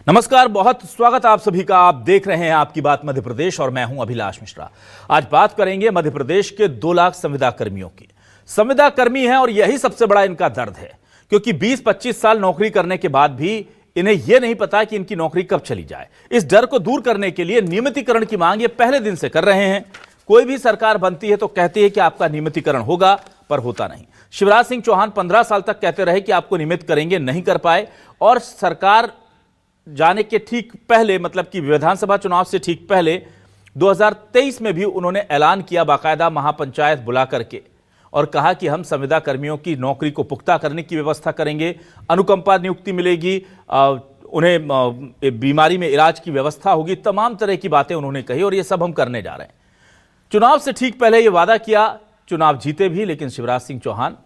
नमस्कार, बहुत स्वागत आप सभी का। आप देख रहे हैं आपकी बात मध्य प्रदेश और मैं हूं अभिलाष मिश्रा। आज बात करेंगे मध्य प्रदेश के 2 लाख संविदा कर्मियों की। संविदा कर्मी हैं और यही सबसे बड़ा इनका दर्द है, क्योंकि 20-25 साल नौकरी करने के बाद भी इन्हें यह नहीं पता कि इनकी नौकरी कब चली जाए। इस डर को दूर करने के लिए नियमितीकरण की मांग ये पहले दिन से कर रहे हैं। कोई भी सरकार बनती है तो कहती है कि आपका नियमितीकरण होगा, पर होता नहीं। शिवराज सिंह चौहान 15 साल तक कहते रहे कि आपको नियमित करेंगे, नहीं कर पाए। और सरकार जाने के ठीक पहले, मतलब कि विधानसभा चुनाव से ठीक पहले 2023 में भी उन्होंने ऐलान किया, बाकायदा महापंचायत बुला करके, और कहा कि हम संविदा कर्मियों की नौकरी को पुख्ता करने की व्यवस्था करेंगे, अनुकंपा नियुक्ति मिलेगी, उन्हें बीमारी में इलाज की व्यवस्था होगी। तमाम तरह की बातें उन्होंने कही और ये सब हम करने जा रहे हैं। चुनाव से ठीक पहले ये वादा किया, चुनाव जीते भी, लेकिन शिवराज सिंह चौहान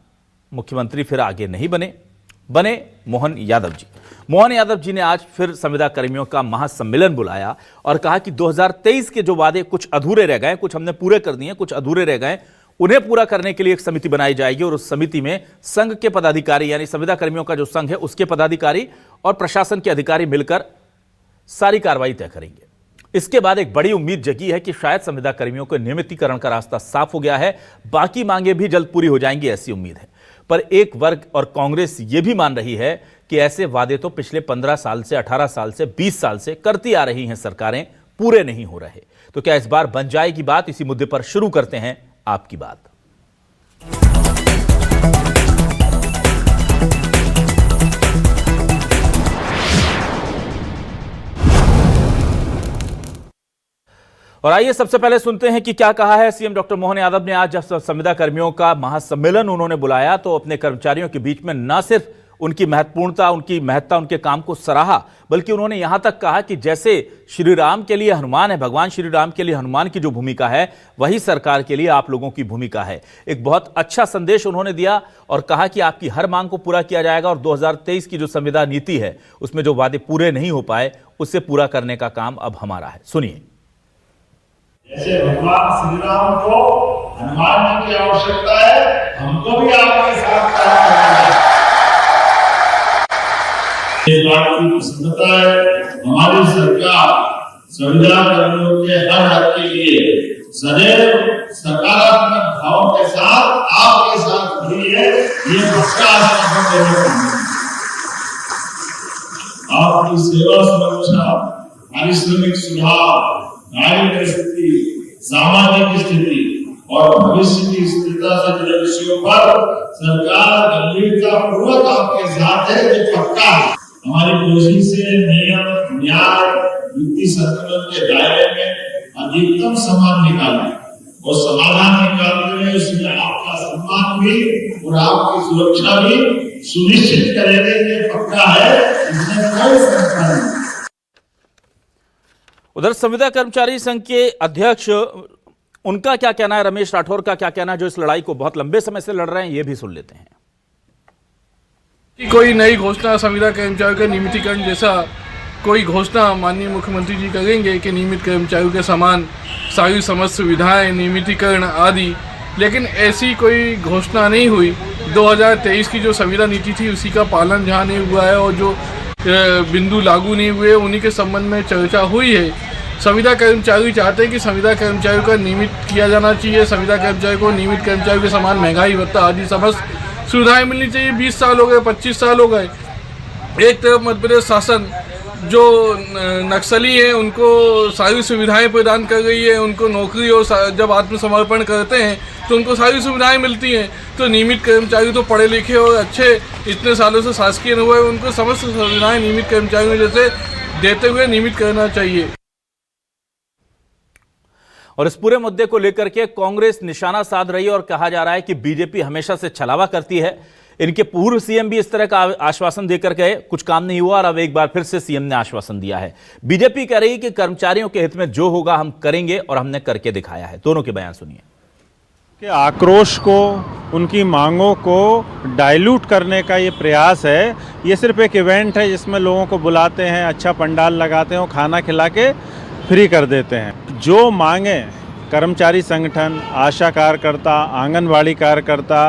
मुख्यमंत्री फिर आगे नहीं बने मोहन यादव जी। मोहन यादव जी ने आज फिर संविदा कर्मियों का महासम्मेलन बुलाया और कहा कि 2023 के जो वादे कुछ अधूरे रह गए, कुछ हमने पूरे कर दिए, कुछ अधूरे रह गए, उन्हें पूरा करने के लिए एक समिति बनाई जाएगी और उस समिति में संघ के पदाधिकारी, यानी संविदा कर्मियों का जो संघ है उसके पदाधिकारी और प्रशासन के अधिकारी मिलकर सारी कार्रवाई तय करेंगे। इसके बाद एक बड़ी उम्मीद जगी है कि शायद संविदा कर्मियों के नियमितीकरण का रास्ता साफ हो गया है, बाकी मांगे भी जल्द पूरी हो जाएंगी, ऐसी उम्मीद है। पर एक वर्ग और कांग्रेस ये भी मान रही है कि ऐसे वादे तो पिछले 15 साल से, 18 साल से, 20 साल से करती आ रही हैं सरकारें, पूरे नहीं हो रहे। तो क्या इस बार बन जाएगी बात? इसी मुद्दे पर शुरू करते हैं आपकी बात। और आइए सबसे पहले सुनते हैं कि क्या कहा है सीएम डॉक्टर मोहन यादव ने। आज जब संविदा कर्मियों का महासम्मेलन उन्होंने बुलाया तो अपने कर्मचारियों के बीच में न सिर्फ उनकी महत्वपूर्णता, उनकी महत्ता, उनके काम को सराहा, बल्कि उन्होंने यहां तक कहा कि जैसे श्री राम के लिए हनुमान है, भगवान श्री राम के लिए हनुमान की जो भूमिका है, वही सरकार के लिए आप लोगों की भूमिका है। एक बहुत अच्छा संदेश उन्होंने दिया और कहा कि आपकी हर मांग को पूरा किया जाएगा और 2023 की जो संविदा नीति है उसमें जो वादे पूरे नहीं हो पाए उसे पूरा करने का काम अब हमारा है। सुनिए। जैसे भगवान श्री राम को हनुमान जी की आवश्यकता है, हमको भी आपके साथ काम करना है। इस बात की प्रसन्नता है, हमारी सरकार संविदा कर्मियों के हर हक के लिए सदैव सकारात्मक भाव के साथ आपके साथ खड़ी है। ये पक्का आश्वासन देने का है। आपकी सेवा सुरक्षा, पारिश्रमिक सुधार, नागरिक स्थिति, सामाजिक स्थिति और भविष्य की स्थिरता से जुड़े विषयों पर सरकार गंभीरता पूर्वक आपके साथ है। ये पक्का है। हमारी कोशिश से नियम, न्याय, युक्ति संतुलन के दायरे में अधिकतम समाधान निकालने और समाधान निकालने में उसमें आपका सम्मान भी और आपकी सुरक्षा भी सुनिश्चित करेंगे। ये पक्का है, इसमें कोई शंका नहीं। उधर संविदा कर्मचारी संघ के अध्यक्ष, उनका क्या कहना है, रमेश राठौर का क्या कहना है, जो इस लड़ाई को बहुत लंबे समय से लड़ रहे हैं, ये भी सुन लेते हैं। कोई नई घोषणा संविदा कर्मचारियों के नियमितीकरण जैसा कोई घोषणा माननीय मुख्यमंत्री जी करेंगे कि नियमित कर्मचारियों के समान सारी समस्त सुविधाएं, नियमितीकरण आदि, लेकिन ऐसी कोई घोषणा नहीं हुई। 2023 की जो संविदा नीति थी उसी का पालन जहाँ नहीं हुआ है और जो बिंदु लागू नहीं हुए उन्हीं के संबंध में चर्चा हुई है। संविदा कर्मचारी चाहते हैं कि संविदा कर्मचारियों का नियमित किया जाना चाहिए, संविदा कर्मचारियों को नियमित कर्मचारियों के समान महंगाई भत्ता आदि समस्त सुविधाएं मिलनी चाहिए। 20 साल हो गए, 25 साल हो गए, एक तरफ मध्य प्रदेश शासन जो नक्सली हैं उनको सारी सुविधाएं प्रदान कर रही है, उनको नौकरी और जब आत्मसमर्पण करते हैं तो उनको सारी सुविधाएं मिलती हैं। तो नियमित कर्मचारी तो पढ़े लिखे और अच्छे इतने सालों से शासकीय हुए, उनको समस्त सुविधाएं नियमित कर्मचारियों जैसे देते हुए नियमित करना चाहिए। और इस पूरे मुद्दे को लेकर के कांग्रेस निशाना साध रही है और कहा जा रहा है कि बीजेपी हमेशा से छलावा करती है। इनके पूर्व सीएम भी इस तरह का आश्वासन देकर गए, कुछ काम नहीं हुआ और अब एक बार फिर से सीएम ने आश्वासन दिया है। बीजेपी कह रही है कि कर्मचारियों के हित में जो होगा हम करेंगे और हमने करके दिखाया है। दोनों के बयान सुनिए। कि आक्रोश को, उनकी मांगों को डाइल्यूट करने का ये प्रयास है। ये सिर्फ एक इवेंट है जिसमें लोगों को बुलाते हैं, अच्छा पंडाल लगाते हैं और खाना खिला के फ्री कर देते हैं। जो मांगे कर्मचारी संगठन, आशा कार्यकर्ता, आंगनवाड़ी कार्यकर्ता,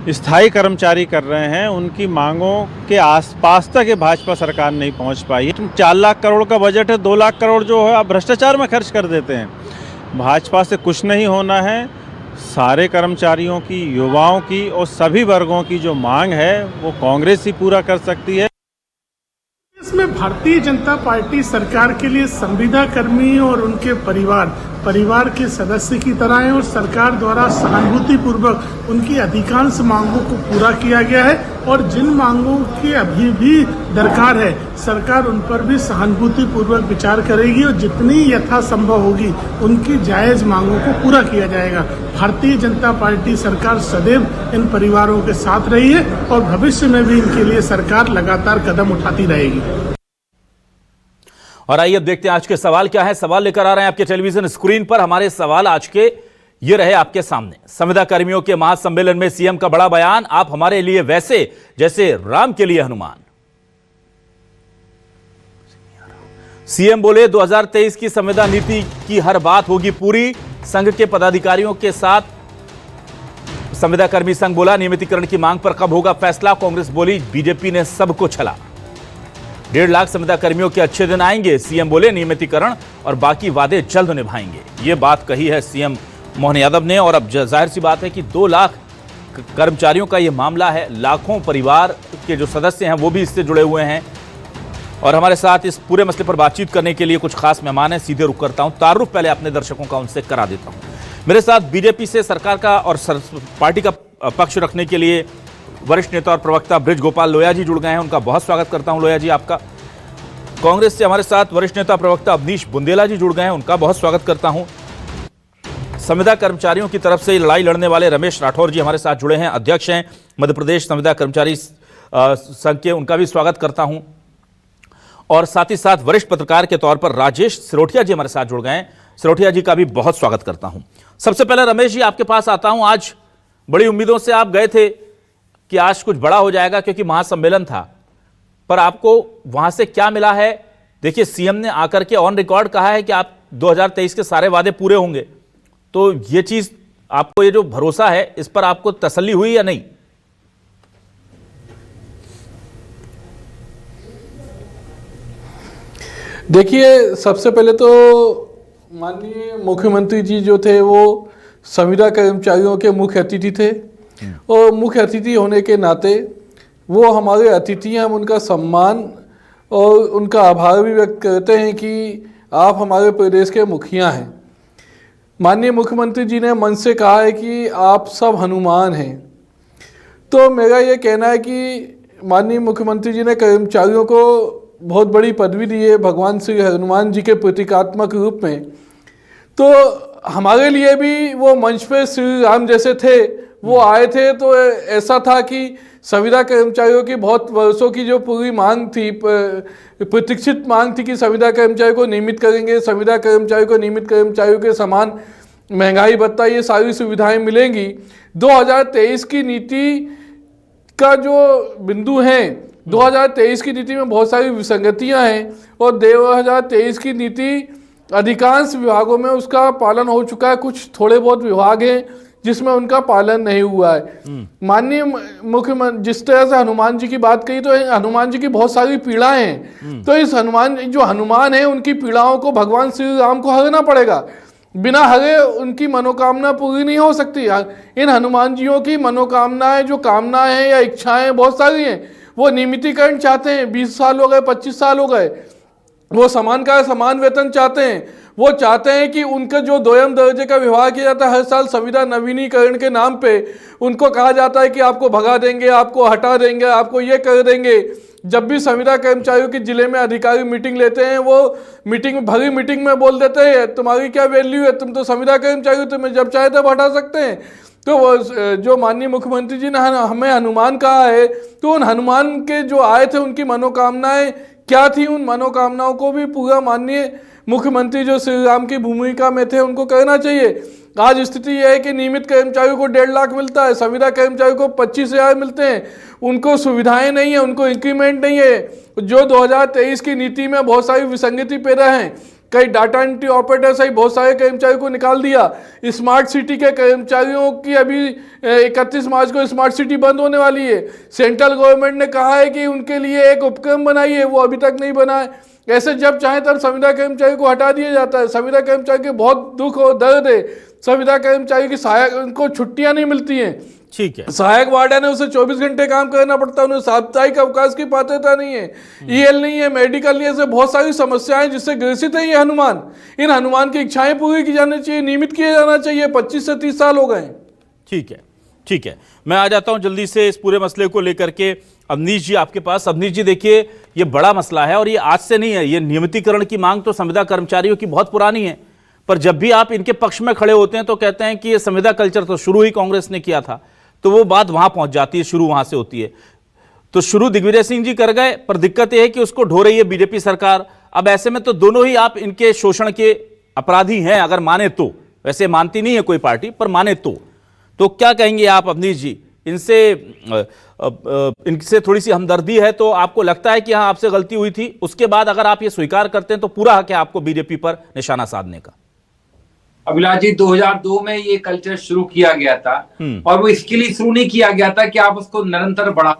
स्थायी कर्मचारी कर रहे हैं, उनकी मांगों के आसपास तक ये भाजपा सरकार नहीं पहुंच पाई है। 4 लाख करोड़ का बजट है, 2 लाख करोड़ जो है आप भ्रष्टाचार में खर्च कर देते हैं। भाजपा से कुछ नहीं होना है। सारे कर्मचारियों की, युवाओं की और सभी वर्गों की जो मांग है वो कांग्रेस ही पूरा कर सकती है। इसमें भारतीय जनता पार्टी सरकार के लिए संविदा कर्मी और उनके परिवार के सदस्य की तरह हैं और सरकार द्वारा सहानुभूति पूर्वक उनकी अधिकांश मांगों को पूरा किया गया है और जिन मांगों की अभी भी दरकार है सरकार उन पर भी सहानुभूति पूर्वक विचार करेगी और जितनी यथासंभव होगी उनकी जायज मांगों को पूरा किया जाएगा। भारतीय जनता पार्टी सरकार सदैव इन परिवारों के साथ रही है और भविष्य में भी इनके लिए सरकार लगातार कदम उठाती रहेगी। और आइए अब देखते हैं आज के सवाल क्या है। सवाल लेकर आ रहे हैं आपके टेलीविजन स्क्रीन पर। हमारे सवाल आज के ये रहे आपके सामने। संविदा कर्मियों के महासम्मेलन में सीएम का बड़ा बयान, आप हमारे लिए वैसे जैसे राम के लिए हनुमान। सीएम बोले 2023 की संविदा नीति की हर बात होगी पूरी, संघ के पदाधिकारियों के साथ। संविदा कर्मी संघ बोला नियमितीकरण की मांग पर कब होगा फैसला, कांग्रेस बोली बीजेपी ने सबको छला। 1.5 लाख संविदा कर्मियों के अच्छे दिन आएंगे, सीएम बोले नियमितीकरण और बाकी वादे जल्द निभाएंगे। ये बात कही है सीएम मोहन यादव ने। और अब जाहिर सी बात है कि 2 लाख कर्मचारियों का ये मामला है, लाखों परिवार के जो सदस्य हैं वो भी इससे जुड़े हुए हैं। और हमारे साथ इस पूरे मसले पर बातचीत करने के लिए कुछ खास मेहमान हैं। सीधे रुख करता हूं, तारुफ पहले अपने दर्शकों का उनसे करा देता हूं। मेरे साथ बीजेपी से सरकार का और पार्टी का पक्ष रखने के लिए वरिष्ठ नेता और प्रवक्ता बृज गोपाल लोया जी जुड़ गए हैं, उनका बहुत स्वागत करता हूं लोया जी आपका। कांग्रेस से हमारे साथ वरिष्ठ नेता प्रवक्ता अवनीश बुंदेला जी जुड़ गए हैं, उनका बहुत स्वागत करता हूं। संविदा कर्मचारियों की तरफ से लड़ाई लड़ने वाले रमेश राठौर जी हमारे साथ जुड़े हैं, अध्यक्ष हैं मध्य प्रदेश संविदा कर्मचारी संघ के, उनका भी स्वागत करता हूं। और साथ ही साथ वरिष्ठ पत्रकार के तौर पर राजेश सिरोठिया जी हमारे साथ जुड़ गए हैं, सिरोठिया जी का भी बहुत स्वागत करता हूं। सबसे पहले रमेश जी आपके पास आता हूं। आज बड़ी उम्मीदों से आप गए थे कि आज कुछ बड़ा हो जाएगा क्योंकि महासम्मेलन था, पर आपको वहां से क्या मिला है? देखिए सीएम ने आकर के ऑन रिकॉर्ड कहा है कि आप 2023 के सारे वादे पूरे होंगे, तो ये चीज आपको, ये जो भरोसा है इस पर आपको तसल्ली हुई या नहीं? देखिए सबसे पहले तो माननीय मुख्यमंत्री जी जो थे वो संविदा कर्मचारियों के मुख्य अतिथि थे और मुख्य अतिथि होने के नाते वो हमारे अतिथि हैं, हम उनका सम्मान और उनका आभार भी व्यक्त करते हैं कि आप हमारे प्रदेश के मुखिया हैं। माननीय मुख्यमंत्री जी ने मन से कहा है कि आप सब हनुमान हैं, तो मेरा ये कहना है कि माननीय मुख्यमंत्री जी ने कर्मचारियों को बहुत बड़ी पदवी दी है भगवान श्री हनुमान जी के प्रतीकात्मक रूप में, तो हमारे लिए भी वो मंच पे श्री राम जैसे थे, वो आए थे। तो ऐसा था कि संविदा कर्मचारियों की बहुत वर्षों की जो पूरी मांग थी, प्रतीक्षित मांग थी कि संविदा कर्मचारियों को नियमित करेंगे, संविदा कर्मचारियों को नियमित कर्मचारियों के समान महंगाई भत्ता, ये सारी सुविधाएं मिलेंगी। 2023 की नीति का जो बिंदु है, 2023 की नीति में बहुत सारी विसंगतियां हैं और 2023 की नीति अधिकांश विभागों में उसका पालन हो चुका है, कुछ थोड़े बहुत विभाग हैं जिसमें उनका पालन नहीं हुआ है। माननीय मुख्यमंत्री जिस तरह से हनुमान जी की बात कही, तो हनुमान जी की बहुत सारी पीड़ाएं हैं, तो इस हनुमान है उनकी पीड़ाओं को भगवान श्री राम को हरना पड़ेगा। बिना हरे उनकी मनोकामना पूरी नहीं हो सकती। इन हनुमान जियों की मनोकामनाएं, जो कामनाएं हैं या इच्छाएं बहुत सारी हैं। वो नियमितीकरण चाहते हैं, 20 साल हो गए, 25 साल हो गए। वो समान का समान वेतन चाहते हैं। वो चाहते हैं कि उनका जो 2ym दर्जे का व्यवहार किया जाता है हर साल संविदा नवीनीकरण के नाम पे, उनको कहा जाता है कि आपको भगा देंगे, आपको हटा देंगे, आपको ये कर देंगे। जब भी संविदा कर्मचारियों की जिले में अधिकारी मीटिंग लेते हैं, वो भरी मीटिंग में बोल देते हैं तुम्हारी क्या वैल्यू है, तुम तो संविदा कर्मचारी हो, तुम्हें जब चाहे तब हटा सकते हैं। तो वो जो माननीय मुख्यमंत्री जी ने हमें हनुमान कहा है, तो उन हनुमान के जो आए थे उनकी मनोकामनाएं क्या थी, उन मनोकामनाओं को भी पूरा माननीय मुख्यमंत्री जो श्री राम की भूमिका में थे उनको करना चाहिए। आज स्थिति यह है कि नियमित कर्मचारियों को 1.5 लाख मिलता है, संविदा कर्मचारियों को 25,000 मिलते हैं, उनको सुविधाएं नहीं है, उनको इंक्रीमेंट नहीं है। जो 2023 की नीति में बहुत सारी विसंगति पैदा है, कई डाटा एंट्री ऑपरेटर सही बहुत सारे कर्मचारियों को निकाल दिया। स्मार्ट सिटी के कर्मचारियों की अभी 31 मार्च को स्मार्ट सिटी बंद होने वाली है। सेंट्रल गवर्नमेंट ने कहा है कि उनके लिए एक उपक्रम बनाई है, वो अभी तक नहीं बना है। ऐसे जब चाहे तब संविदा कर्मचारी को हटा दिया जाता है। संविदा कर्मचारी के बहुत दुख और दर्द है। संविदा कर्मचारी की सहायक उनको छुट्टियां नहीं मिलती हैं। ठीक है, सहायक वार्डन है, उसे 24 घंटे काम करना पड़ता है, उन्हें साप्ताहिक अवकाश की पात्रता नहीं है, ईएल नहीं है, मेडिकल नहीं है। ऐसे बहुत सारी समस्याएं जिससे ग्रसित है ये हनुमान। इन हनुमान की इच्छाएं पूरी की जानी चाहिए, नियमित किया जाना चाहिए। 25 से 30 साल हो गए। ठीक है, ठीक है। मैं आ जाता हूं जल्दी से इस पूरे मसले को लेकर के अवनीश जी आपके पास। अवनीश जी देखिए, ये बड़ा मसला है और ये आज से नहीं है। ये नियमितीकरण की मांग तो संविदा कर्मचारियों की बहुत पुरानी है, पर जब भी आप इनके पक्ष में खड़े होते हैं तो कहते हैं कि ये संविदा कल्चर तो शुरू ही कांग्रेस ने किया था, तो वो बात वहां पहुंच जाती है, शुरू वहां से होती है। तो शुरू दिग्विजय सिंह जी कर गए, पर दिक्कत यह है कि उसको ढो रही है बीजेपी सरकार। अब ऐसे में तो दोनों ही आप इनके शोषण के अपराधी हैं, अगर माने तो। वैसे मानती नहीं है कोई पार्टी, पर माने तो क्या कहेंगे आप अवनीश जी? इनसे थोड़ी सी हमदर्दी है तो आपको लगता है कि हाँ आपसे गलती हुई थी, उसके बाद अगर आप ये स्वीकार करते हैं तो पूरा हक है आपको बीजेपी पर निशाना साधने का? अभिलाष जी, 2002 में ये कल्चर शुरू किया गया था और वो इसके लिए शुरू नहीं किया गया था कि आप उसको निरंतर बढ़ा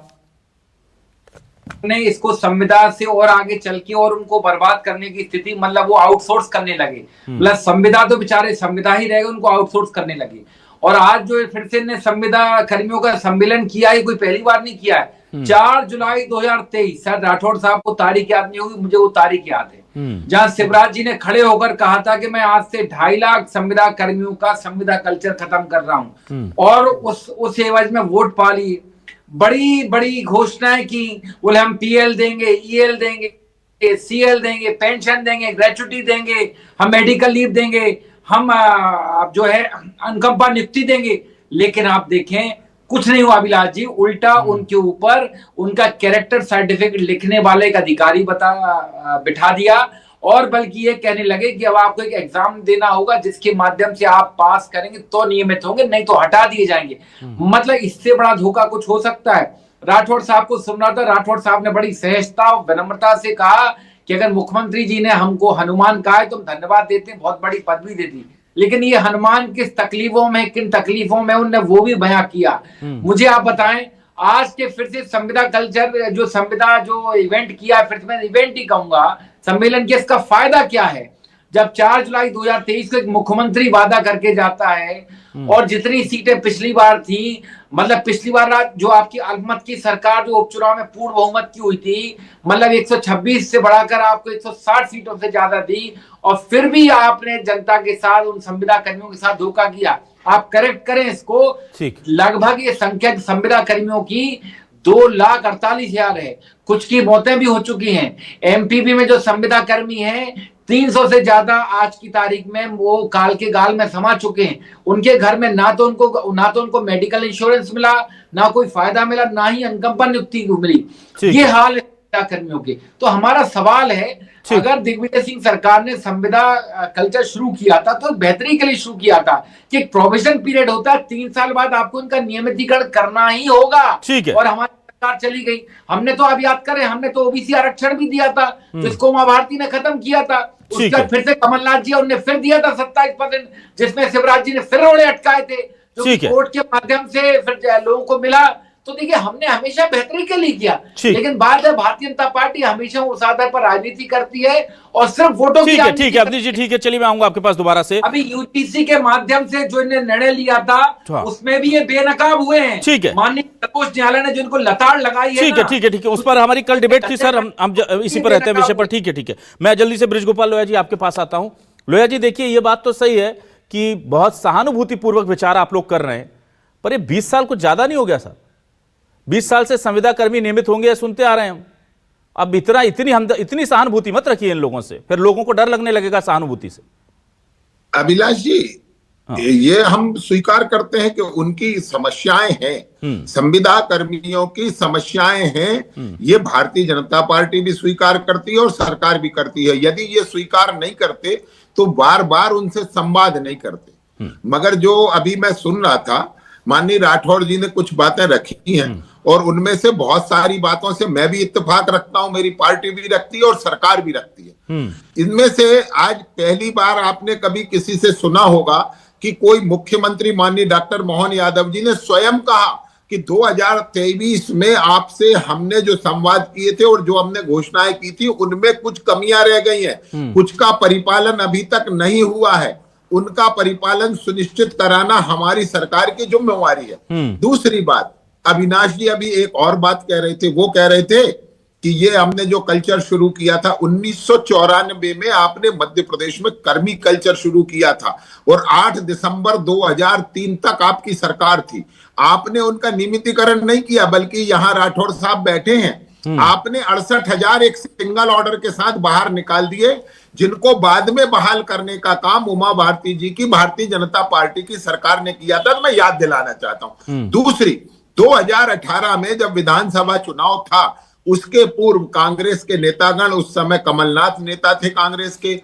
ने इसको संविदा से और आगे चल के और उनको बर्बाद करने की स्थिति, मतलब वो आउटसोर्स करने लगे। मतलब संविदा तो बेचारे संविदा ही रहेगा, उनको आउटसोर्स करने लगे। और आज जो फिर से ने संविदा कर्मियों का सम्मेलन किया है, कोई पहली बार नहीं किया है। 4 जुलाई 2023, शायद राठौड़ साहब को तारीख याद नहीं होगी, मुझे वो तारीख याद है, जहां शिवराज जी ने खड़े होकर कहा था कि मैं आज से 2.5 लाख संविदा कर्मियों का संविदा कल्चर खत्म कर रहा हूं। और उस एवज में वोट पा लिए। बड़ी बड़ी घोषणाएं की, बोले हम पीएल देंगे, ईएल देंगे, सीएल देंगे, पेंशन देंगे, ग्रेचुटी देंगे, हम मेडिकल लीव देंगे, हम जो है अनुकंपा नियुक्ति देंगे। लेकिन आप देखें कुछ नहीं हुआ अभिलाष जी। उल्टा उनके ऊपर उनका कैरेक्टर सर्टिफिकेट लिखने वाले एक अधिकारी बिठा दिया और बल्कि ये कहने लगे कि अब आपको एक एग्जाम देना होगा जिसके माध्यम से आप पास करेंगे तो नियमित होंगे, नहीं तो हटा दिए जाएंगे। मतलब इससे बड़ा धोखा कुछ हो सकता है? राठौड़ साहब को सुन रहा था, राठौड़ साहब ने बड़ी सहजता और विनम्रता से कहा कि अगर मुख्यमंत्री जी ने हमको हनुमान कहा है तो हम धन्यवाद देते हैं, बहुत बड़ी पदवी दे दी। लेकिन ये हनुमान किस तकलीफों में, किन तकलीफों में, उनने वो भी बयां किया। मुझे आप बताएं, आज के फिर से संविदा कल्चर जो संविदा जो इवेंट किया, फिर से मैं इवेंट ही कहूंगा, सम्मेलन के, इसका फायदा क्या है? जब 4 जुलाई 2023 को एक मुख्यमंत्री वादा करके जाता है और जितनी सीटें पिछली बार थी, मतलब पिछली बार जो आपकी अल्पमत की सरकार जो उपचुनाव में पूर्ण बहुमत की हुई थी, मतलब 126 से बढ़ाकर आपको 160 सीटों से ज्यादा दी, और फिर भी आपने जनता के साथ, उन संविदा कर्मियों के साथ धोखा किया। आप करेक्ट करें इसको। लगभग ये संख्या संविदा कर्मियों की 2,48,000 है। कुछ की मौतें भी हो चुकी हैं। एमपीपी में जो संविदा कर्मी हैं 300 से ज्यादा आज की तारीख में वो काल के गाल में समा चुके हैं। उनके घर में ना तो उनको मेडिकल इंश्योरेंस मिला, ना कोई फायदा मिला, ना ही अनुकंपा नियुक्ति मिली। ये हाल है कर्मियों के। तो हमारा सवाल है, अगर दिग्विजय सिंह सरकार ने संविदा कल्चर शुरू किया था तो बेहतरी के लिए शुरू किया था कि एक प्रोविजन पीरियड होता है, 3 साल बाद आपको इनका नियमितीकरण करना ही होगा। और हमारी सरकार चली गई। हमने तो अब याद करें, हमने तो ओबीसी आरक्षण भी दिया था, जिसको उमा भारती ने खत्म किया था। उसका फिर से कमलनाथ जी उन्होंने फिर दिया था 27%, जिसमें शिवराज जी ने फिर रोड़े अटकाए थे, जो कोर्ट के माध्यम से फिर लोगों को मिला। तो देखिए, हमने हमेशा बेहतरी के लिए किया, लेकिन बाद में भारतीय जनता पार्टी हमेशा उस आधार पर राजनीति करती है और सिर्फ वोटों की। ठीक है अवनीश जी, ठीक है, चलिए मैं आऊंगा आपके पास दोबारा से। अभी यूजीसी के माध्यम से जो इन्हें निर्णय लिया था उसमें भी ये बेनकाब हुए हैं। ठीक है, माननीय सर्वोच्च न्यायालय ने जिनको लताड़ लगाई है। ठीक है, उस पर हमारी कल डिबेट थी सर, हम इसी पर रहते हैं विषय पर। ठीक है, मैं जल्दी से बृजगोपाल लोहिया जी आपके पास आता हूं। लोहिया जी देखिए, ये बात तो सही है कि बहुत सहानुभूतिपूर्वक विचार आप लोग कर रहे हैं, पर ये 20 साल कुछ ज्यादा नहीं हो गया सर? 20 साल से संविदा कर्मी नियमित होंगे सुनते आ रहे हैं हम। अब इतनी सहानुभूति मत रखिए इन लोगों से, फिर लोगों को डर लगने लगेगा सहानुभूति से। अभिलाष जी, ये हम स्वीकार करते हैं कि उनकी समस्याएं हैं, संविदा कर्मियों की समस्याएं हैं। ये भारतीय जनता पार्टी भी स्वीकार करती है और सरकार भी करती है। यदि ये स्वीकार नहीं करते तो बार बार उनसे संवाद नहीं करते। मगर जो अभी मैं सुन रहा था, माननीय राठौड़ जी ने कुछ बातें रखी हैं और उनमें से बहुत सारी बातों से मैं भी इत्तेफाक रखता हूं, मेरी पार्टी भी रखती है और सरकार भी रखती है। इनमें से आज पहली बार आपने कभी किसी से सुना होगा कि कोई मुख्यमंत्री माननीय डॉक्टर मोहन यादव जी ने स्वयं कहा कि 2023 में आपसे हमने जो संवाद किए थे और जो हमने घोषणाएं की थी उनमें कुछ कमियां रह गई हैं, कुछ का परिपालन अभी तक नहीं हुआ है, उनका परिपालन सुनिश्चित कराना हमारी सरकार की जिम्मेवारी है। दूसरी बात, अविनाश जी अभी एक और बात कह रहे थे, वो कह रहे थे कि ये हमने जो कल्चर शुरू किया था 1994 में आपने मध्य प्रदेश में कर्मी कल्चर शुरू किया था और 8 दिसंबर 2003 तक आपकी सरकार थी। आपने उनका नियमितीकरण नहीं किया, बल्कि यहां राठौड़ साहब बैठे हैं, आपने 68,000 एक सिंगल ऑर्डर के साथ बाहर निकाल दिए, जिनको बाद में बहाल करने का काम उमा भारती जी की भारतीय जनता पार्टी की सरकार ने किया था। तो मैं याद दिलाना चाहता हूं। दूसरी, 2018 में जब विधानसभा चुनाव था उसके पूर्व कांग्रेस के नेतागण, उस समय कमलनाथ नेता थे कांग्रेस के,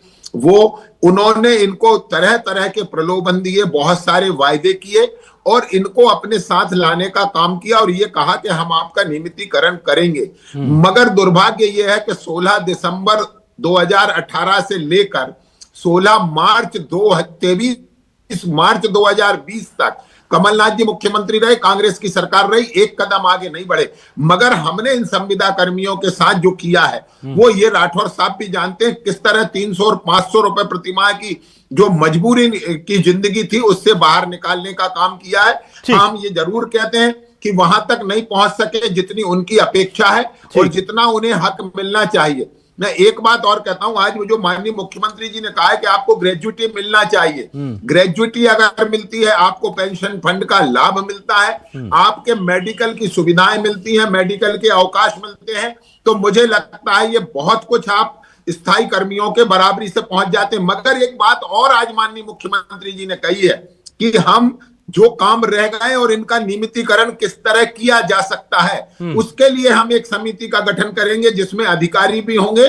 उन्होंने इनको तरह तरह के प्रलोभन दिए, बहुत सारे वायदे किए और इनको अपने साथ लाने का काम किया और ये कहा कि हम आपका नियमितीकरण करेंगे। मगर दुर्भाग्य यह है कि 16 दिसंबर 2018 से लेकर 16 मार्च 23 मार्च 2020 तक कमलनाथ जी मुख्यमंत्री रहे, कांग्रेस की सरकार रही, एक कदम आगे नहीं बढ़े। मगर हमने इन संविदा कर्मियों के साथ जो किया है वो ये राठौर साहब भी जानते हैं, किस तरह 300 और 500 रुपए प्रतिमाह की जो मजबूरी की जिंदगी थी उससे बाहर निकालने का काम किया है। हम ये जरूर कहते हैं कि वहां तक नहीं पहुंच सके जितनी उनकी अपेक्षा है और जितना उन्हें हक मिलना चाहिए। मैं एक बात और कहता हूं, आज जो माननीय मुख्यमंत्री जी ने कहा है कि आपको ग्रेजुइटी मिलना चाहिए, ग्रेजुइटी अगर मिलती है, आपको पेंशन फंड का लाभ मिलता है, आपके मेडिकल की सुविधाएं मिलती हैं, मेडिकल के अवकाश मिलते हैं, तो मुझे लगता है ये बहुत कुछ आप स्थायी कर्मियों के बराबरी से पहुंच जाते हैं। मगर एक बात और आज माननीय मुख्यमंत्री जी ने कही है कि हम जो काम रह गए और इनका नियमितीकरण किस तरह किया जा सकता है, उसके लिए हम एक समिति का गठन करेंगे जिसमें अधिकारी भी होंगे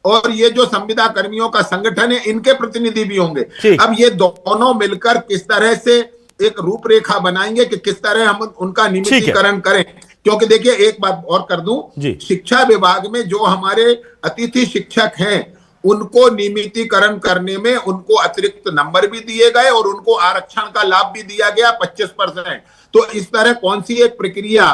और ये जो संविदा कर्मियों का संगठन है इनके प्रतिनिधि भी होंगे। अब ये दोनों मिलकर किस तरह से एक रूपरेखा बनाएंगे कि किस तरह हम उनका नियमितीकरण करें। क्योंकि देखिए एक बात और कर दूं, शिक्षा विभाग में जो हमारे अतिथि शिक्षक हैं उनको नियमितीकरण करने में उनको अतिरिक्त नंबर भी दिए गए और उनको आरक्षण का लाभ भी दिया गया 25%। तो इस तरह कौन सी एक प्रक्रिया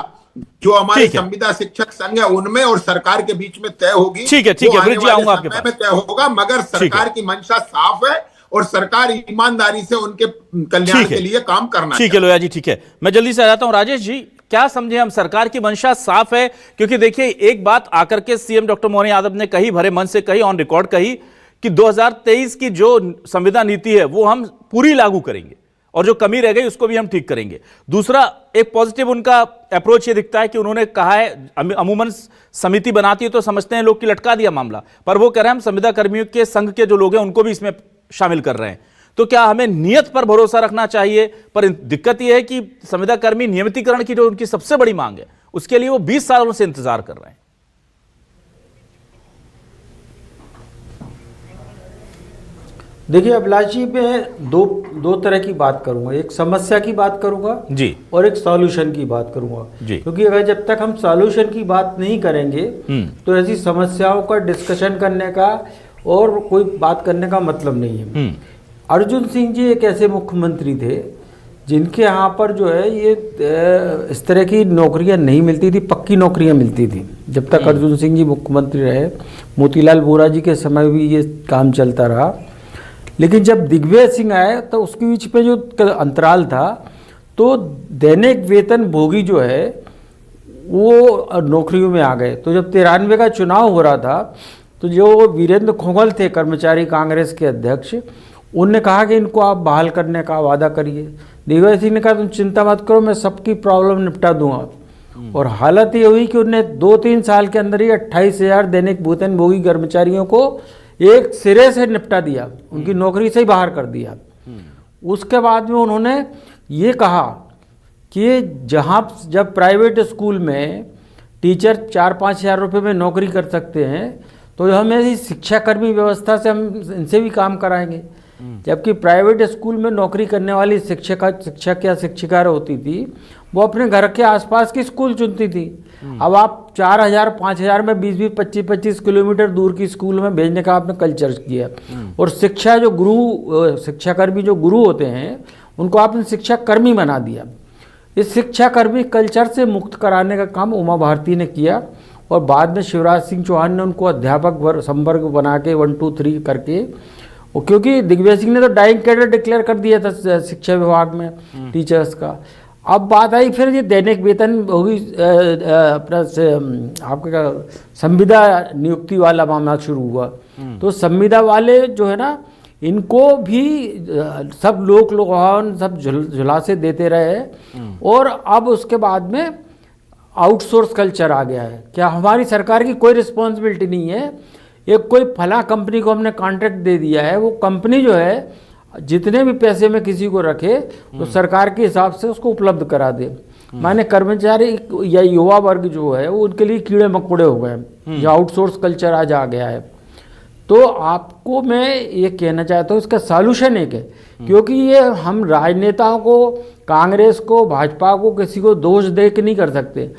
जो हमारे संविदा शिक्षक संघ है उनमें और सरकार के बीच में तय होगी, ठीक है आऊंगा आपके पास, में तय होगा। मगर सरकार की मंशा साफ है और सरकार ईमानदारी से उनके कल्याण के लिए काम करना। ठीक है लोया जी, ठीक है। मैं जल्दी से आ जाता हूं। राजेश जी, क्या समझे हम, सरकार की मंशा साफ है? क्योंकि देखिए एक बात आकर के सीएम डॉक्टर मोहन यादव ने कही, भरे मन से कही, ऑन रिकॉर्ड कही कि 2023 की जो संविदा नीति है वो हम पूरी लागू करेंगे और जो कमी रह गई उसको भी हम ठीक करेंगे। दूसरा एक पॉजिटिव उनका अप्रोच ये दिखता है कि उन्होंने कहा है, अमूमन समिति बनाती है तो समझते हैं लोग कि लटका दिया मामला, पर वो कह रहे हैं हम संविदा कर्मियों के संघ के जो लोग हैं उनको भी इसमें शामिल कर रहे हैं। तो क्या हमें नियत पर भरोसा रखना चाहिए? पर दिक्कत यह है कि संविदा कर्मी नियमितीकरण की जो उनकी सबसे बड़ी मांग है उसके लिए वो 20 सालों से इंतजार कर रहे हैं। देखिए अभिलाष जी, मैं दो तरह की बात करूंगा, एक समस्या की बात करूंगा जी और एक सॉल्यूशन की बात करूंगा जी। क्योंकि अगर जब तक हम सॉल्यूशन की बात नहीं करेंगे तो ऐसी समस्याओं का डिस्कशन करने का और कोई बात करने का मतलब नहीं है। अर्जुन सिंह जी एक ऐसे मुख्यमंत्री थे जिनके यहाँ पर जो है ये इस तरह की नौकरियां नहीं मिलती थी, पक्की नौकरियां मिलती थी जब तक अर्जुन सिंह जी मुख्यमंत्री रहे। मोतीलाल वोरा जी के समय भी ये काम चलता रहा, लेकिन जब दिग्विजय सिंह आए तो उसके बीच में जो अंतराल था तो दैनिक वेतन भोगी जो है वो नौकरियों में आ गए। तो जब 93 का चुनाव हो रहा था तो जो वीरेंद्र खोगल थे कर्मचारी कांग्रेस के अध्यक्ष, उनने कहा कि इनको आप बहाल करने का वादा करिए। दिग्विजय सिंह ने कहा तुम चिंता मत करो, मैं सबकी प्रॉब्लम निपटा दूंगा। और हालत ये हुई कि उन्होंने 2-3 साल के अंदर ही 28,000 दैनिक वेतन भोगी कर्मचारियों को एक सिरे से निपटा दिया, उनकी नौकरी से ही बाहर कर दिया। उसके बाद में उन्होंने ये कहा कि जब प्राइवेट स्कूल में टीचर 4-5 हज़ार रुपये में नौकरी कर सकते हैं तो हम ऐसी शिक्षाकर्मी व्यवस्था से हम इनसे भी काम कराएंगे। जबकि प्राइवेट स्कूल में नौकरी करने वाली शिक्षक या शिक्षिका होती थी, वो अपने घर के आसपास की स्कूल चुनती थी। अब आप 4,000 5,000 में 20-20 25-25 किलोमीटर दूर की स्कूल में भेजने का आपने कल्चर किया। और शिक्षाकर्मी जो गुरु होते हैं उनको आपने शिक्षाकर्मी बना दिया। इस शिक्षाकर्मी कल्चर से मुक्त कराने का काम उमा भारती ने किया और बाद में शिवराज सिंह चौहान ने उनको अध्यापक संवर्ग बना के 1 2 3 करके, क्योंकि दिग्विजय सिंह ने तो डाइंग कैडर डिक्लेयर कर दिया था शिक्षा विभाग में टीचर्स का। अब बात आई फिर ये दैनिक वेतन होगी, अपना आपका संविदा नियुक्ति वाला मामला शुरू हुआ। तो संविदा वाले जो है ना, इनको भी सब लोक लुभावन सब झुलासे देते रहे और अब उसके बाद में आउटसोर्स कल्चर आ गया है। क्या हमारी सरकार की कोई रिस्पॉन्सिबिलिटी नहीं है? एक कोई फला कंपनी को हमने कॉन्ट्रैक्ट दे दिया है, वो कंपनी जो है जितने भी पैसे में किसी को रखे तो सरकार के हिसाब से उसको उपलब्ध करा दे। माने कर्मचारी या युवा वर्ग जो है वो उनके लिए कीड़े मकोड़े हो गए, जो आउटसोर्स कल्चर आज आ गया है। तो आपको मैं ये कहना चाहता हूँ इसका सॉल्यूशन एक है, क्योंकि ये हम राजनेताओं को, कांग्रेस को, भाजपा को किसी को दोष दे के नहीं कर सकते।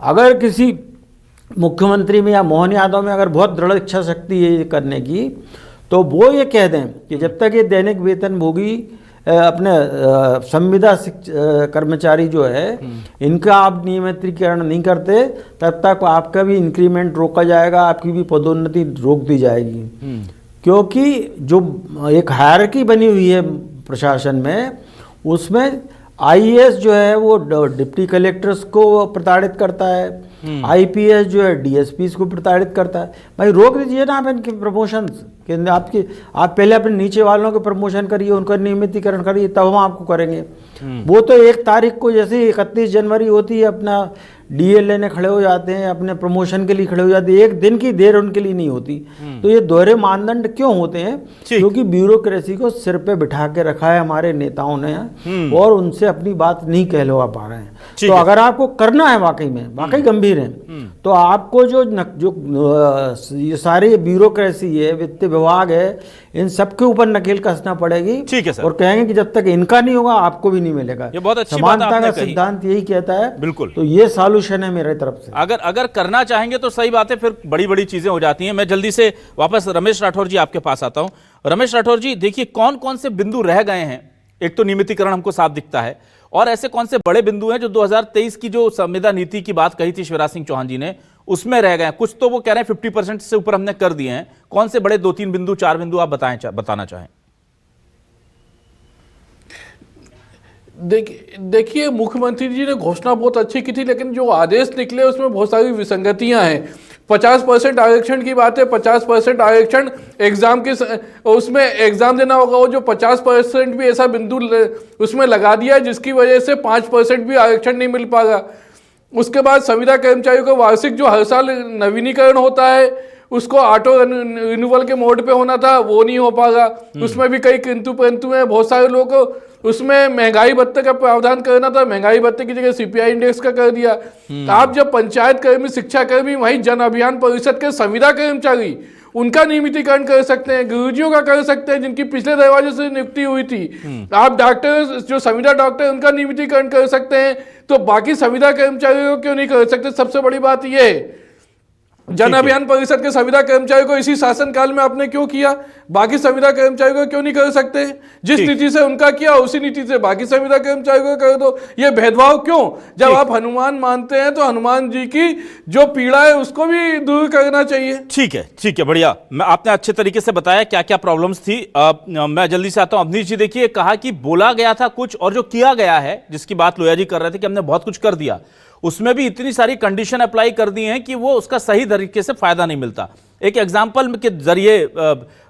अगर किसी मुख्यमंत्री में या मोहन यादव में अगर बहुत दृढ़ इच्छा शक्ति है ये करने की, तो वो ये कह दें कि जब तक ये दैनिक वेतनभोगी अपने संविदा कर्मचारी जो है इनका आप नियमितीकरण नहीं करते, तब तक आपका भी इंक्रीमेंट रोका जाएगा, आपकी भी पदोन्नति रोक दी जाएगी। क्योंकि जो एक हायरार्की बनी हुई है प्रशासन में, उसमें आईएएस जो है वो डिप्टी कलेक्टर्स को प्रताड़ित करता है, आईपीएस जो है डीएसपीस को प्रताड़ित करता है। भाई रोक दीजिए ना आप इनके प्रमोशंस, कि आप पहले अपने नीचे वालों के प्रमोशन करिए, उनका नियमितीकरण करिए, तब हम आपको करेंगे। वो तो 1 तारीख को जैसे 31 जनवरी होती है अपना डीए लेने खड़े हो जाते हैं, अपने प्रमोशन के लिए खड़े हो जाते हैं, एक दिन की देर उनके लिए नहीं होती। तो ये दोहरे मानदंड क्यों होते हैं? क्योंकि ब्यूरोक्रेसी को सिर पे बिठा के रखा है हमारे नेताओं ने और उनसे अपनी बात नहीं कहलवा पा रहे हैं। तो अगर आपको करना है वाकई में, वाकई गंभीर है, तो आपको जो ये सारी ब्यूरोक्रेसी है, वित्त विभाग है, इन सबके ऊपर नकेल कसना पड़ेगी। ठीक है सर। और कहेंगे कि जब तक इनका नहीं होगा आपको भी नहीं मिलेगा। ये बहुत अच्छी बात समानता आपने का कही। सिद्धांत यही कहता है। बिल्कुल। तो ये सॉल्यूशन है मेरे तरफ से। अगर करना चाहेंगे तो सही बात है, फिर बड़ी बड़ी चीजें हो जाती हैं। मैं जल्दी से वापस रमेश राठौर जी आपके पास आता हूं। रमेश राठौर जी, देखिए कौन कौन से बिंदु रह गए हैं। एक तो नियमितीकरण हमको साफ दिखता है, और ऐसे कौन से बड़े बिंदु हैं जो 2023 की जो संविदा नीति की बात कही थी शिवराज सिंह चौहान जी ने, उसमें रह गए हैं। कुछ तो वो कह रहे हैं 50% से ऊपर हमने कर दिए हैं। कौन से बड़े 2-3 बिंदु, 4 बिंदु आप बताना चाहें? देखिए मुख्यमंत्री जी ने घोषणा बहुत अच्छी की थी, लेकिन जो आदेश निकले उसमें बहुत सारी विसंगतियां हैं। 50% आरक्षण की बात है, 50% आरक्षण एग्जाम के उसमें एग्जाम देना होगा, वो जो 50% भी ऐसा बिंदु उसमें लगा दिया है जिसकी वजह से 5% भी आरक्षण नहीं मिल पाएगा। उसके बाद संविदा कर्मचारियों का वार्षिक जो हर साल नवीनीकरण होता है उसको ऑटो रिन्यूअल के मोड पे होना था, वो नहीं हो पाएगा। उसमें भी कई किंतु परंतु हैं। बहुत सारे लोग उसमें महंगाई भत्ते का प्रावधान करना था, महंगाई भत्ते की जगह सीपीआई इंडेक्स का कर दिया। आप जब पंचायत कर्मी, शिक्षा कर्मी, वहीं जन अभियान परिषद के संविदा कर्मचारी, उनका नियमितीकरण कर सकते हैं, गुरुजियों का कर सकते हैं जिनकी पिछले दरवाजे से नियुक्ति हुई थी। आप डॉक्टर, जो संविदा डॉक्टर, उनका नियमितीकरण कर सकते हैं। तो बाकी संविदा कर्मचारियों को क्यों नहीं कर सकते? सबसे बड़ी बात यह है, जन अभियान परिषद के संविदा कर्मचारियों को इसी शासनकाल में आपने क्यों किया? बाकी संविदा कर्मचारियों को क्यों नहीं कर सकते? जिस नीति से उनका किया उसी नीति से बाकी संविदा कर्मचारियों को कर दो। ये भेदभाव क्यों? जब आप हनुमान मानते हैं तो हनुमान जी की जो पीड़ा है उसको भी दूर करना चाहिए। ठीक है, बढ़िया। आपने अच्छे तरीके से बताया क्या क्या प्रॉब्लम्स थी। मैं जल्दी से आता हूं। अवनीश जी, देखिए कहा कि बोला गया था कुछ और जो किया गया है, जिसकी बात लोया जी कर रहे थे कि हमने बहुत कुछ कर दिया, उसमें भी इतनी सारी कंडीशन अप्लाई कर दी हैं कि वो उसका सही तरीके से फायदा नहीं मिलता। एक एग्जाम्पल के जरिए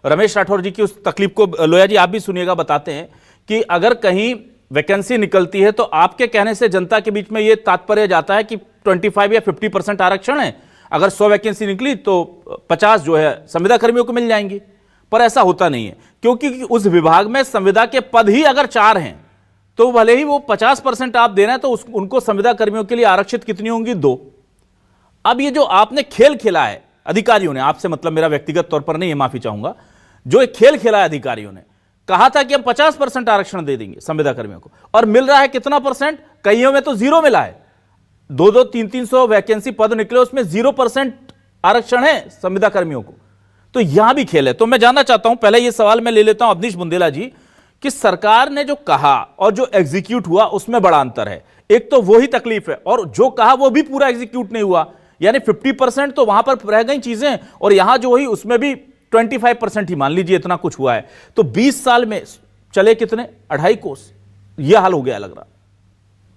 रमेश राठौर जी की उस तकलीफ को लोया जी आप भी सुनिएगा, बताते हैं कि अगर कहीं वैकेंसी निकलती है तो आपके कहने से जनता के बीच में ये तात्पर्य जाता है कि 25 या 50% आरक्षण है, अगर 100 वैकेंसी निकली तो 50 जो है संविदा कर्मियों को मिल जाएंगी। पर ऐसा होता नहीं है, क्योंकि उस विभाग में संविदा के पद ही अगर 4 हैं तो भले ही वो 50% आप दे रहे हैं तो उनको संविदा कर्मियों के लिए आरक्षित कितनी होंगी? 2। अब ये जो आपने खेल खेला है अधिकारियों ने, आपसे मतलब मेरा व्यक्तिगत तौर पर नहीं है, माफी चाहूंगा, जो एक खेल खेला है अधिकारियों ने, कहा था कि हम 50% आरक्षण दे देंगे संविदा कर्मियों को, और मिल रहा है कितना परसेंट? कईयों में तो 0 मिला है। 2-2, 300 वैकेंसी पद निकले, उसमें 0% आरक्षण है संविदा कर्मियों को। तो यहां भी खेल है। तो मैं जानना चाहता हूं, पहले यह सवाल मैं ले लेता हूं अवनीश बुंदेला जी, कि सरकार ने जो कहा और जो एग्जीक्यूट हुआ उसमें बड़ा अंतर है। एक तो वही तकलीफ है, और जो कहा वो भी पूरा एग्जीक्यूट नहीं हुआ, यानी 50% तो वहां पर रह गई चीजें, और यहां जो हुई उसमें भी 25% ही मान लीजिए इतना कुछ हुआ है। तो 20 साल में चले कितने? 2.5 कोस। यह हाल हो गया लग रहा।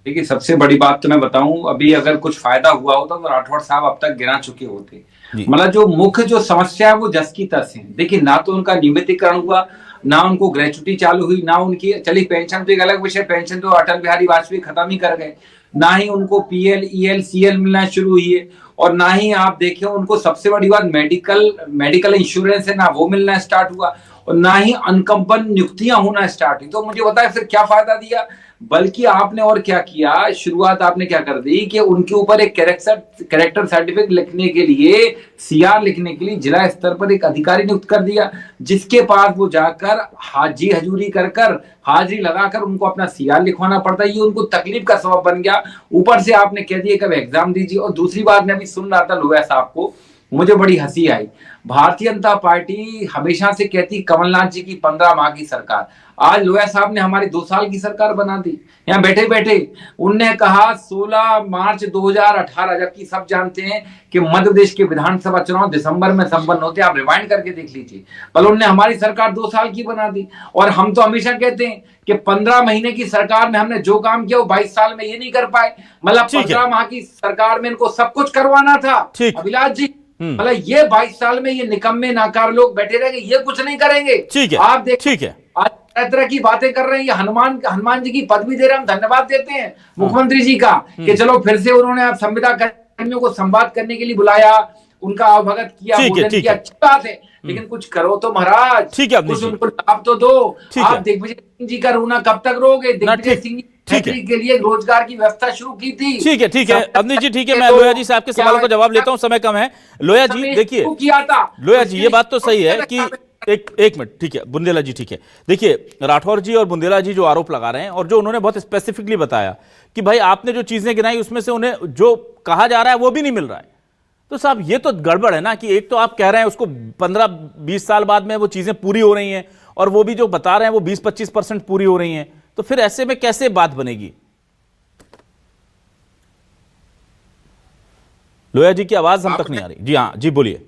देखिए, सबसे बड़ी बात तो मैं बताऊं, अभी अगर कुछ फायदा हुआ होता तो राठौड़ साहब अब तक गिना चुके होते। मतलब जो मुख्य जो समस्या है वो जस की तस है। देखिए, ना तो उनका नियमितीकरण हुआ, ना उनको ग्रेचुटी चालू हुई, ना उनकी चली पेंशन तो एक अलग विषय, पेंशन तो अटल बिहारी वाजपेयी खत्म ही कर गए, ना ही उनको पीएल, ईएल, सीएल मिलना शुरू हुई है, और ना ही आप देखिए उनको सबसे बड़ी बात मेडिकल इंश्योरेंस है, ना वो मिलना स्टार्ट हुआ, और ना ही अनकंपन नियुक्तियां होना स्टार्ट हुई। तो मुझे बताए फिर क्या फायदा दिया? बल्कि आपने और क्या किया, शुरुआत आपने क्या कर दी कि उनके ऊपर एक कैरेक्टर सर्टिफिकेट लिखने के लिए, सीआर लिखने के लिए जिला स्तर पर एक अधिकारी नियुक्त कर दिया, जिसके पास वो जाकर हाजी हजूरी कर हाजिरी लगाकर उनको अपना सीआर लिखवाना पड़ता है। ये उनको तकलीफ का सबब बन गया। ऊपर से आपने कह दिया कब एग्जाम दीजिए। और दूसरी बात, मैं अभी सुन रहा था लोया साहब को, मुझे बड़ी हंसी आई। भारतीय जनता पार्टी हमेशा से कहती कमलनाथ जी की 15 माह की सरकार, आज लोया साहब ने हमारी 2 साल की सरकार बना दी। यहाँ बैठे बैठे उनने कहा 16 मार्च 2018, जबकि सब जानते हैं कि मध्य प्रदेश के विधानसभा चुनाव दिसंबर में संपन्न होते हैं। आप रिवाइंड करके देख लीजिए, पर उन्होंने हमारी सरकार 2 साल की बना दी। और हम तो हमेशा कहते हैं कि 15 महीने की सरकार में हमने जो काम किया वो 22 साल में ये नहीं कर पाए। मतलब 15 माह की सरकार में इनको सब कुछ करवाना था अभिलाष जी। मतलब ये 22 साल में ये निकम्मे नाकार लोग बैठे रहेंगे, ये कुछ नहीं करेंगे। ठीक है, आप देख, ठीक है, आज तरह तरह की बातें कर रहे हैं। ये हनुमान जी की पदवी दे रहे हैं, हम धन्यवाद देते हैं मुख्यमंत्री जी का कि चलो फिर से उन्होंने आप संविदा कर्मियों को संवाद करने के लिए बुलाया, उनका अवगत किया, भोजन किया, अच्छी बात है। लेकिन कुछ करो तो महाराज, ठीक है, कुछ उनको लाभ तो दो। आप दिग्विजय सिंह जी का रोना कब तक रोगे? दिग्विजय सिंह के लिए रोजगार की व्यवस्था शुरू की थी। ठीक है, ठीक है अवनीश जी, ठीक है। मैं लोया जी से आपके सवाल का जवाब लेता हूं, समय कम है। लोया जी देखिए, लोया जी ये बात तो सही है कि एक मिनट, ठीक है बुंदेला जी, ठीक है। देखिए, राठौर जी और बुंदेला जी जो आरोप लगा रहे हैं, और जो उन्होंने बहुत स्पेसिफिकली बताया कि भाई आपने जो चीजें गिनाई उसमें से उन्हें जो कहा जा रहा है वो भी नहीं मिल रहा है, तो साहब ये तो गड़बड़ है ना। कि एक तो आप कह रहे हैं उसको 15-20 साल बाद में वो चीजें पूरी हो रही हैं, और वो भी जो बता रहे हैं वो 20-25% पूरी हो रही हैं, तो फिर ऐसे में कैसे बात बनेगी? लोया जी की आवाज हम तक नहीं आ रही। जी हाँ, जी बोलिए।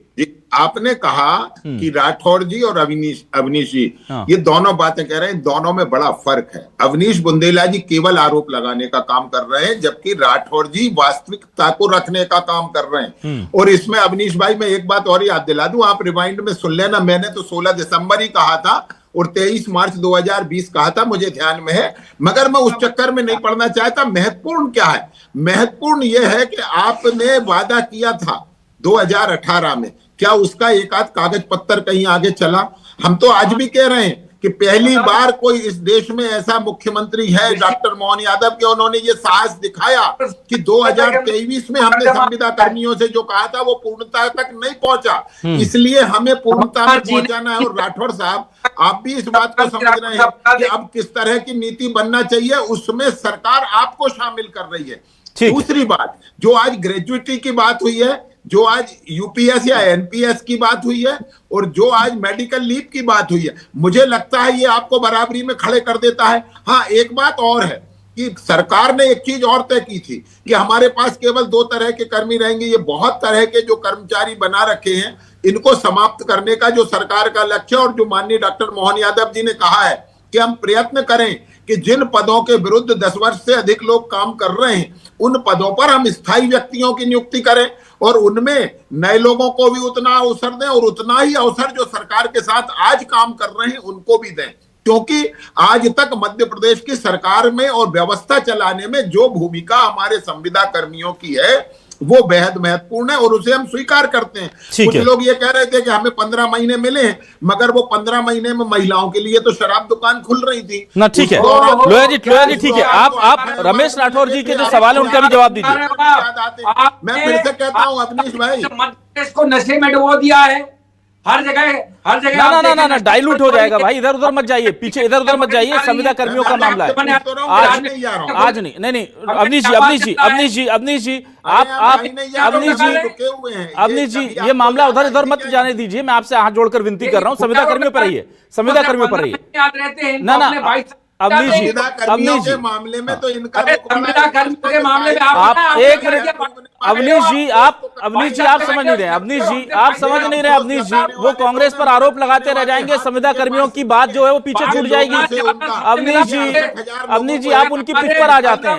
आपने कहा कि राठौर जी और अवनीश जी ये दोनों बातें कह रहे हैं, दोनों में बड़ा फर्क है। अवनीश बुंदेला जी केवल आरोप लगाने का काम कर रहे हैं, जबकि राठौर जी वास्तविकता को रखने का काम कर रहे हैं। और इसमें अवनीश भाई, मैं एक बात और याद दिला दूं, आप रिमाइंड में सुन लेना, मैंने तो 16 दिसंबर ही कहा था और 23 मार्च 2020 कहा था, मुझे ध्यान में है, मगर मैं उस चक्कर में नहीं पड़ना चाहता। महत्वपूर्ण क्या है? महत्वपूर्ण यह है कि आपने वादा किया था 2018 में, क्या उसका एक आध कागज पत्तर कहीं आगे चला? हम तो आज भी कह रहे हैं कि पहली बार कोई इस देश में ऐसा मुख्यमंत्री है डॉक्टर मोहन यादव के, उन्होंने ये साहस दिखाया कि 2023 में हमने संविदा कर्मियों से जो कहा था वो पूर्णता तक नहीं पहुंचा, इसलिए हमें पूर्णता में पहुंचाना है। और राठौर साहब, आप भी इस बात को समझ रहे हैं कि अब किस तरह की नीति बनना चाहिए, उसमें सरकार आपको शामिल कर रही है। दूसरी बात, जो आज ग्रेजुएटी की बात हुई है, जो आज यूपीएस या एनपीएस की बात हुई है, और जो आज मेडिकल लीव की बात हुई है, मुझे लगता है ये आपको बराबरी में खड़े कर देता है। हाँ, एक बात और है कि सरकार ने एक चीज और तय की थी कि हमारे पास केवल 2 तरह के कर्मी रहेंगे। ये बहुत तरह के जो कर्मचारी बना रखे हैं, इनको समाप्त करने का जो सरकार का लक्ष्य, और जो माननीय डॉक्टर मोहन यादव जी ने कहा है कि हम प्रयत्न करें कि जिन पदों के विरुद्ध 10 वर्ष से अधिक लोग काम कर रहे हैं, उन पदों पर हम स्थायी व्यक्तियों की नियुक्ति करें, और उनमें नए लोगों को भी उतना अवसर दें, और उतना ही अवसर जो सरकार के साथ आज काम कर रहे हैं उनको भी दें। क्योंकि आज तक मध्य प्रदेश की सरकार में और व्यवस्था चलाने में जो भूमिका हमारे संविदा कर्मियों की है वो बेहद महत्वपूर्ण है, और उसे हम स्वीकार करते हैं। कुछ लोग ये कह रहे थे कि हमें 15 महीने मिले हैं, मगर वो 15 महीने में महिलाओं के लिए तो शराब दुकान खुल रही थी ना। ठीक है लोया जी, ठीक है। आप रमेश राठौर जी के जो सवाल है उनका भी जवाब दीजिए। मैं फिर से कहता हूँ अवनीश भाई, मध्य प्रदेश को नशे में डुबो दिया है, हर जगह ना डाइल्यूट हो जाएगा भाई, इधर उधर मत जाइए, पीछे इधर उधर मत जाइए, संविदा कर्मियों का मामला है आज नहीं। नहीं अवनीश जी अवनीश जी ये मामला उधर इधर मत जाने दीजिए, मैं आपसे हाथ जोड़कर विनती कर रहा हूँ, संविदा कर्मियों पर रहिए, संविदा कर्मियों पर रहिए। ना अवनीश जी मामले में तो इनका के मामले में आप एक मिनट, अवनीश जी आप समझ नहीं रहे, अवनीश जी वो कांग्रेस पर आरोप लगाते रह जाएंगे, संविदा कर्मियों की बात जो है वो पीछे छूट जाएगी। अवनीश जी आप उनकी पिच पर आ जाते हैं,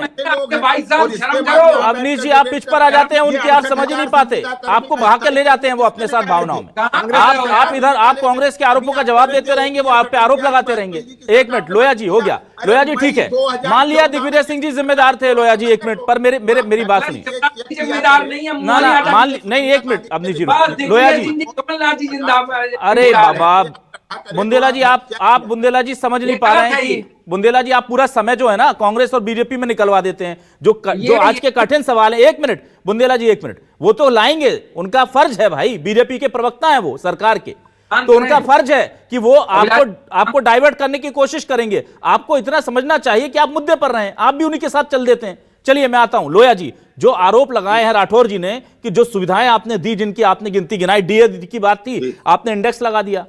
अवनीश जी आप पिच पर आ जाते हैं, उनकी आप समझ ही नहीं पाते, आपको भाग कर ले जाते हैं वो अपने साथ भावनाओं में। आप इधर आप कांग्रेस के आरोपों का जवाब देते रहेंगे, वो आप पे आरोप लगाते रहेंगे। एक मिनट लोया जी, हो गया लोया जी, ठीक है, मान लिया दिग्विजय सिंह जी जिम्मेदार थे, लोया जी एक मिनट पर मेरी बात सुनिए। जिम्मेदार नहीं है, नहीं एक मिनट अवनीश जी, लोया जी, अरे बाबा बुंदेला जी आप बुंदेला जी समझ नहीं पा रहे हैं कि बुंदेला जी आप पूरा समय जो है ना कांग्रेस और बीजेपी में निकलवा देते हैं, जो आज के कठिन सवाल है। एक मिनट बुंदेला जी, एक मिनट, वो तो लाएंगे, उनका फर्ज है भाई, बीजेपी के प्रवक्ता है वो सरकार के, तो उनका फर्ज है कि वो आपको डाइवर्ट करने की कोशिश करेंगे। आपको इतना समझना चाहिए कि आप मुद्दे पर रहे, आप भी उन्हीं के साथ चल देते हैं। चलिए मैं आता हूं, लोया जी जो आरोप लगाए हैं राठौर जी ने कि जो सुविधाएं आपने दी, जिनकी आपने गिनती गिनाई, डीए की बात थी, आपने इंडेक्स लगा दिया।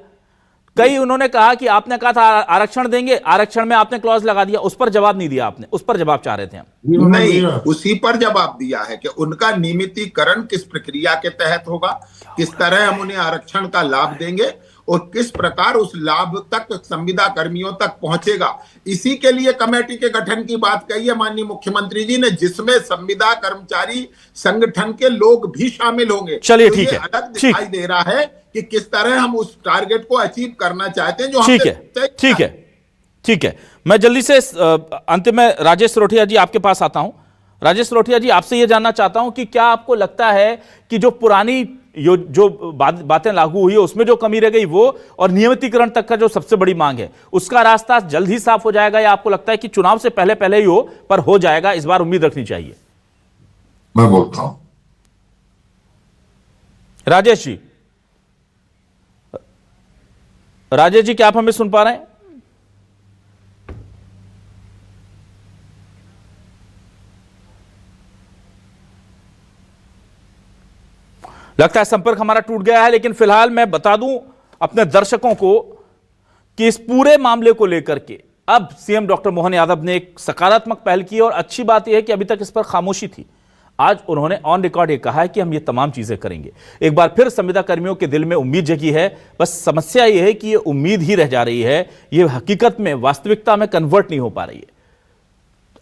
कई उन्होंने कहा कि आपने कहा था आरक्षण देंगे, आरक्षण में आपने क्लॉज लगा दिया, उस पर जवाब नहीं दिया आपने, उस पर जवाब चाह रहे थे हम। नहीं, उसी पर जवाब दिया है कि उनका नियमितीकरण किस प्रक्रिया के तहत होगा, किस तरह हम उन्हें आरक्षण का लाभ देंगे और किस प्रकार उस लाभ तक संविदा कर्मियों तक पहुंचेगा। इसी के लिए कमेटी के गठन की बात कही है माननीय मुख्यमंत्री जी ने, जिसमें संविदा कर्मचारी संगठन के लोग भी शामिल होंगे। चलिए तो ठीक है, अलग दिखाई दे रहा है कि किस तरह हम उस टारगेट को अचीव करना चाहते हैं जो ठीक है। मैं जल्दी से अंत में राजेश रोटिया जी आपके पास आता हूं। राजेश रोटिया जी आपसे यह जानना चाहता हूं कि क्या आपको लगता है कि जो पुरानी जो बातें लागू हुई है उसमें जो कमी रह गई वो, और नियमितीकरण तक का जो सबसे बड़ी मांग है, उसका रास्ता जल्द ही साफ हो जाएगा, या आपको लगता है कि चुनाव से पहले ही हो, पर हो जाएगा, इस बार उम्मीद रखनी चाहिए? मैं बोलता हूं राजेश जी क्या आप हमें सुन पा रहे हैं? लगता है संपर्क हमारा टूट गया है, लेकिन फिलहाल मैं बता दूं अपने दर्शकों को कि इस पूरे मामले को लेकर के अब सीएम डॉक्टर मोहन यादव ने एक सकारात्मक पहल की, और अच्छी बात यह है कि अभी तक इस पर खामोशी थी। आज उन्होंने ऑन रिकॉर्ड ये कहा है कि हम ये तमाम चीजें करेंगे। एक बार फिर संविदा कर्मियों के दिल में उम्मीद जगी है, बस समस्या यह है कि ये उम्मीद ही रह जा रही है, ये हकीकत में वास्तविकता में कन्वर्ट नहीं हो पा रही है।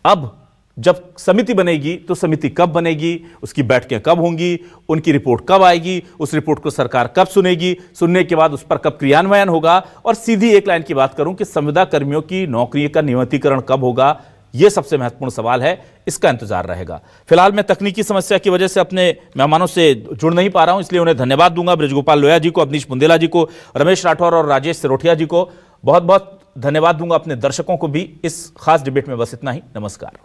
अब जब समिति बनेगी तो समिति कब बनेगी, उसकी बैठकें कब होंगी, उनकी रिपोर्ट कब आएगी, उस रिपोर्ट को सरकार कब सुनेगी, सुनने के बाद उस पर कब क्रियान्वयन होगा, और सीधी एक लाइन की बात करूं कि संविदा कर्मियों की नौकरी का नियमितीकरण कब होगा, यह सबसे महत्वपूर्ण सवाल है। इसका इंतजार रहेगा। फिलहाल मैं तकनीकी समस्या की वजह से अपने मेहमानों से जुड़ नहीं पा रहा हूं, इसलिए उन्हें धन्यवाद दूंगा। बृजगोपाल लोया जी को, अवनीश बुंदेला जी को, रमेश राठौर और राजेश सिरोठिया जी को बहुत बहुत धन्यवाद दूंगा। अपने दर्शकों को भी इस खास डिबेट में बस इतना ही। नमस्कार।